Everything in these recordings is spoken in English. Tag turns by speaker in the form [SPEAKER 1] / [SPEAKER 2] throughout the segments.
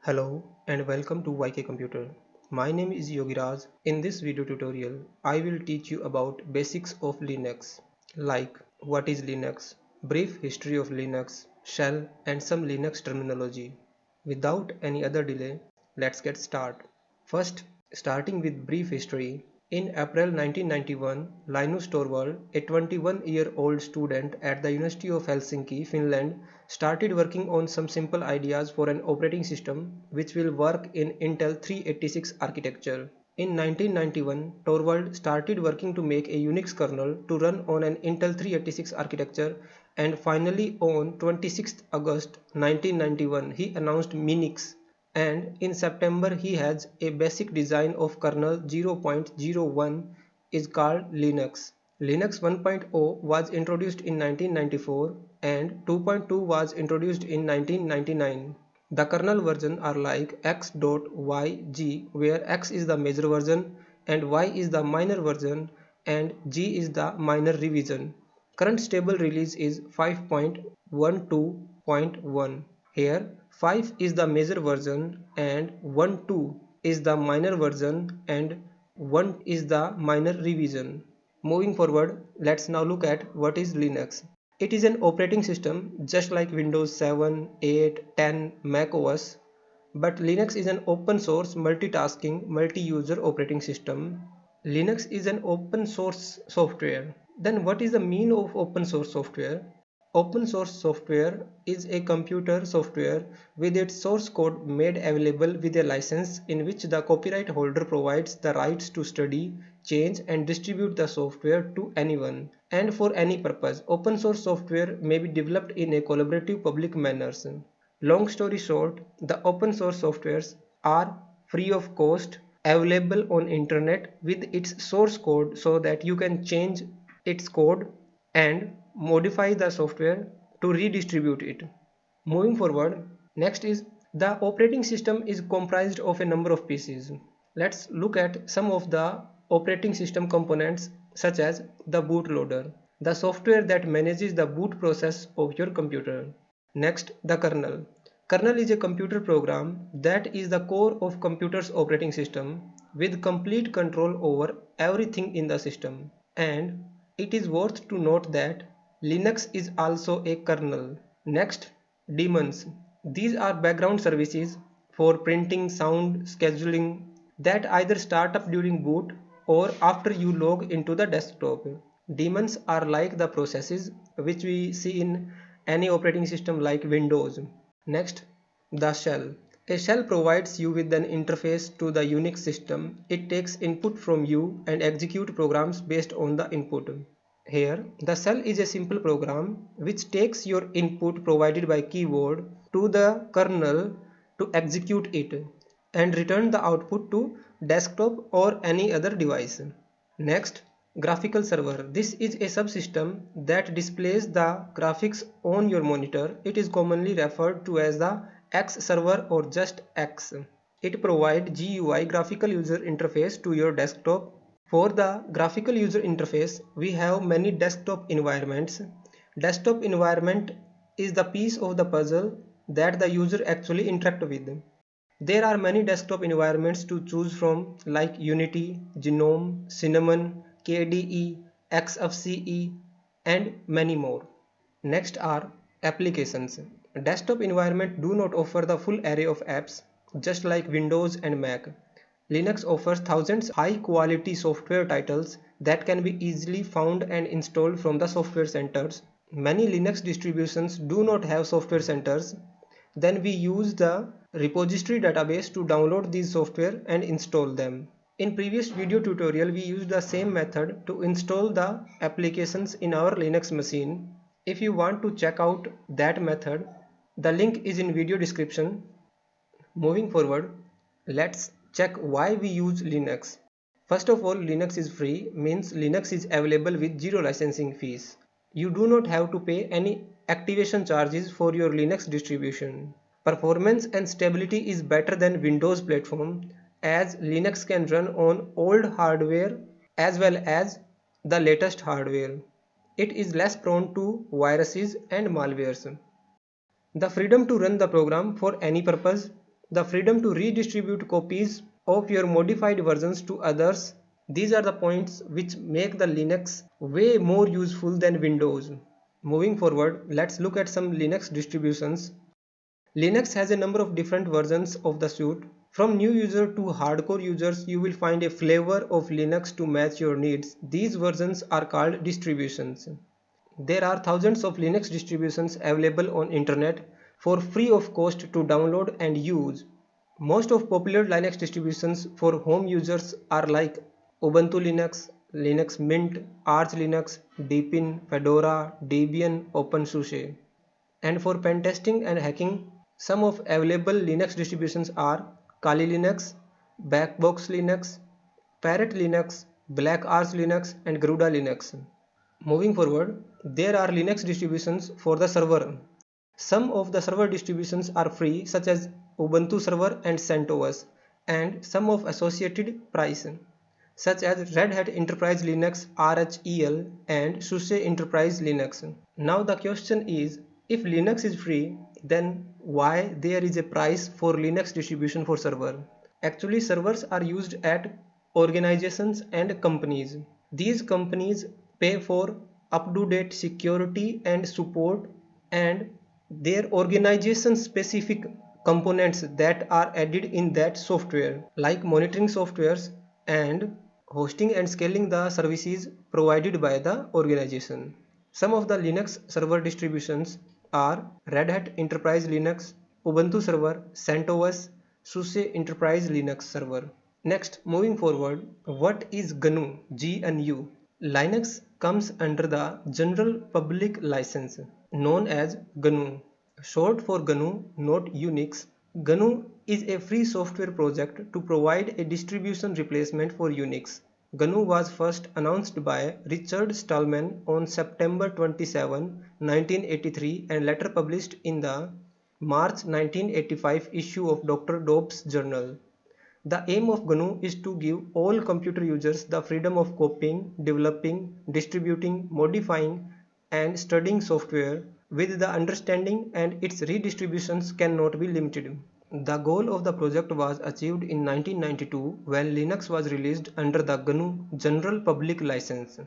[SPEAKER 1] Hello and welcome to YK Computer. My name is Yogiraj. In this video tutorial, I will teach you about basics of Linux, like what is Linux, brief history of Linux, shell and some Linux terminology. Without any other delay, let's get started. First, starting with brief history. In April 1991, Linus Torvald, a 21-year-old student at the University of Helsinki, Finland, started working on some simple ideas for an operating system which will work in Intel 386 architecture. In 1991, Torvald started working to make a Unix kernel to run on an Intel 386 architecture, and finally on 26th August 1991 he announced Minix, and in September he has a basic design of kernel 0.01 is called Linux. Linux 1.0 was introduced in 1994 and 2.2 was introduced in 1999. The kernel versions are like x.yg, where x is the major version and y is the minor version and g is the minor revision. Current stable release is 5.12.1. Here 5 is the major version and 1.2 is the minor version and 1 is the minor revision. Moving forward, let's now look at what is Linux. It is an operating system just like Windows 7, 8, 10, Mac OS, but Linux is an open source multitasking multi-user operating system. Linux is an open source software. Then what is the meaning of open source software? Open source software is a computer software with its source code made available with a license in which the copyright holder provides the rights to study, change and distribute the software to anyone and for any purpose. Open source software may be developed in a collaborative public manner. Long story short, the open source softwares are free of cost, available on internet with its source code so that you can change its code and modify the software to redistribute it. Moving forward, next is the operating system is comprised of a number of pieces. Let's look at some of the operating system components such as the bootloader, the software that manages the boot process of your computer. Next, the kernel. Kernel is a computer program that is the core of computer's operating system with complete control over everything in the system. And it is worth to note that Linux is also a kernel. Next, daemons. These are background services for printing, sound, scheduling that either start up during boot or after you log into the desktop. Daemons are like the processes which we see in any operating system like Windows. Next, the shell. A shell provides you with an interface to the Unix system. It takes input from you and executes programs based on the input. Here, the shell is a simple program which takes your input provided by keyboard to the kernel to execute it and return the output to desktop or any other device. Next, graphical server. This is a subsystem that displays the graphics on your monitor. It is commonly referred to as the X server or just X. It provides GUI graphical user interface to your desktop. For the graphical user interface, we have many desktop environments. Desktop environment is the piece of the puzzle that the user actually interacts with. There are many desktop environments to choose from like Unity, Gnome, Cinnamon, KDE, XFCE and many more. Next are applications. Desktop environment do not offer the full array of apps just like Windows and Mac. Linux offers thousands of high quality software titles that can be easily found and installed from the software centers. Many Linux distributions do not have software centers. Then we use the repository database to download these software and install them. In previous video tutorial we used the same method to install the applications in our Linux machine. If you want to check out that method, the link is in video description. Moving forward, let's check why we use Linux. First of all, Linux is free, means Linux is available with zero licensing fees. You do not have to pay any activation charges for your Linux distribution. Performance and stability is better than Windows platform as Linux can run on old hardware as well as the latest hardware. It is less prone to viruses and malwares. The freedom to run the program for any purpose. the freedom to redistribute copies of your modified versions to others. These are the points which make the Linux way more useful than Windows. Moving forward, let's look at some Linux distributions. Linux has a number of different versions of the suite. From new user to hardcore users, you will find a flavor of Linux to match your needs. These versions are called distributions. There are thousands of Linux distributions available on internet for free of cost to download and use. Most of popular Linux distributions for home users are like Ubuntu Linux, Linux Mint, Arch Linux, Deepin, Fedora, Debian, OpenSUSE. And for pen testing and hacking, some of available Linux distributions are Kali Linux, Backbox Linux, Parrot Linux, Black Arch Linux, and Garuda Linux. Moving forward, there are Linux distributions for the server. Some of the server distributions are free, such as Ubuntu Server and CentOS, and some of associated price, such as Red Hat Enterprise Linux RHEL and SUSE Enterprise Linux. Now the question is, if Linux is free, then why there is a price for Linux distribution for server? Actually, servers are used at organizations and companies. These companies pay for up-to-date security and support and their organization specific components that are added in that software, like monitoring softwares and hosting and scaling the services provided by the organization. Some of the Linux server distributions are Red Hat Enterprise Linux, Ubuntu Server, CentOS, SUSE Enterprise Linux Server. Next, moving forward, what is GNU? GNU. Linux comes under the General Public License, known as GNU. Short for GNU, not Unix. GNU is a free software project to provide a distribution replacement for Unix. GNU was first announced by Richard Stallman on September 27, 1983 and later published in the March 1985 issue of Dr. Dobbs Journal. The aim of GNU is to give all computer users the freedom of copying, developing, distributing, modifying, and studying software with the understanding and its redistributions cannot be limited. The goal of the project was achieved in 1992 when Linux was released under the GNU General Public License.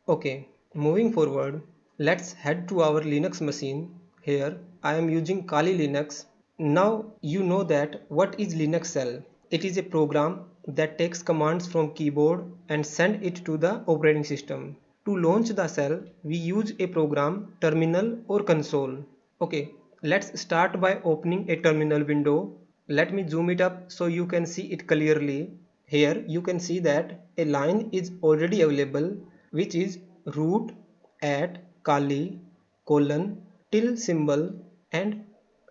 [SPEAKER 1] Okay, moving forward, let's head to our Linux machine. Here I am using Kali Linux. Now you know that what is Linux shell. It is a program that takes commands from keyboard and send it to the operating system. To launch the shell, we use a program, terminal or console. Okay, let's start by opening a terminal window. Let me zoom it up so you can see it clearly. Here you can see that a line is already available, which is root at kali colon till symbol and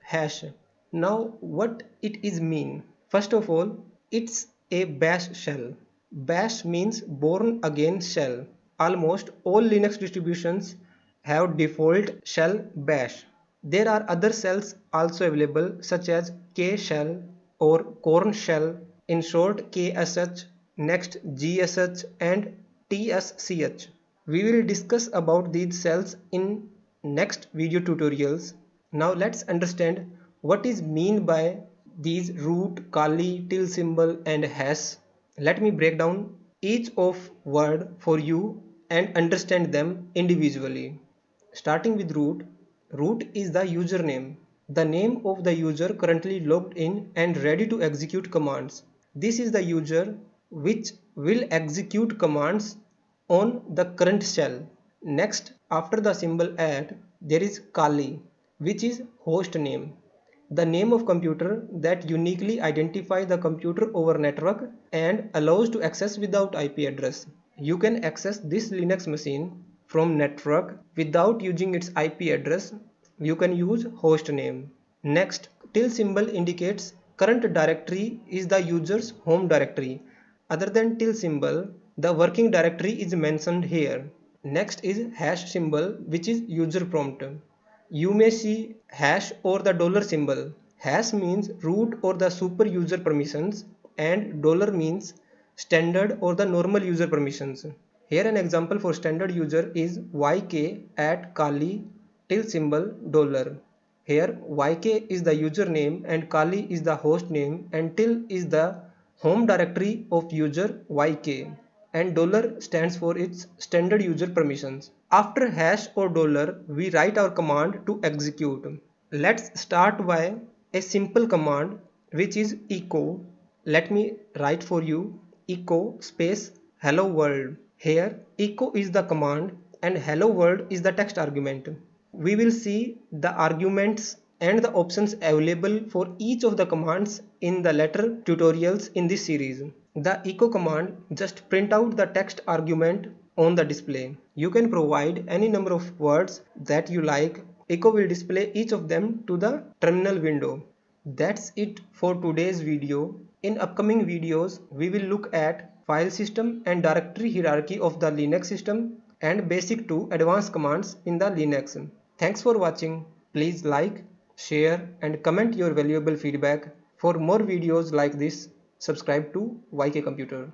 [SPEAKER 1] hash. Now what it is mean? First of all, it's a bash shell. Bash means born again shell. Almost all Linux distributions have default shell bash. There are other shells also available such as K shell or corn shell, in short KSH, next GSH and TSCH. We will discuss about these cells in next video tutorials. Now let's understand what is mean by these root, kali, till symbol and hash. Let me break down each of word for you and understand them individually. Starting with root. Root is the username, the name of the user currently logged in and ready to execute commands. This is the user which will execute commands on the current shell. Next, after the symbol at, there is Kali, which is host name, the name of computer that uniquely identifies the computer over network and allows to access without IP address. You can access this Linux machine from network without using its IP address. You can use host name. Next, till symbol indicates current directory is the user's home directory. Other than till symbol, the working directory is mentioned here. Next is hash symbol, which is user prompt. You may see hash or the dollar symbol. Hash means root or the super user permissions and dollar means standard or the normal user permissions. Here an example for standard user is YK at Kali till symbol dollar. Here yk is the username and Kali is the host name and till is the home directory of user yk and dollar stands for its standard user permissions. After hash or dollar, we write our command to execute. Let's start by a simple command which is echo. Let me write for you echo space hello world. Here echo is the command and hello world is the text argument. We will see the arguments and the options available for each of the commands in the later tutorials in this series. The echo command just print out the text argument on the display. You can provide any number of words that you like. Echo will display each of them to the terminal window. That's it for today's video. In upcoming videos, we will look at file system and directory hierarchy of the Linux system and basic to advanced commands in the Linux. Thanks for watching. Please like, share and comment your valuable feedback. For more videos like this, subscribe to YK Computer.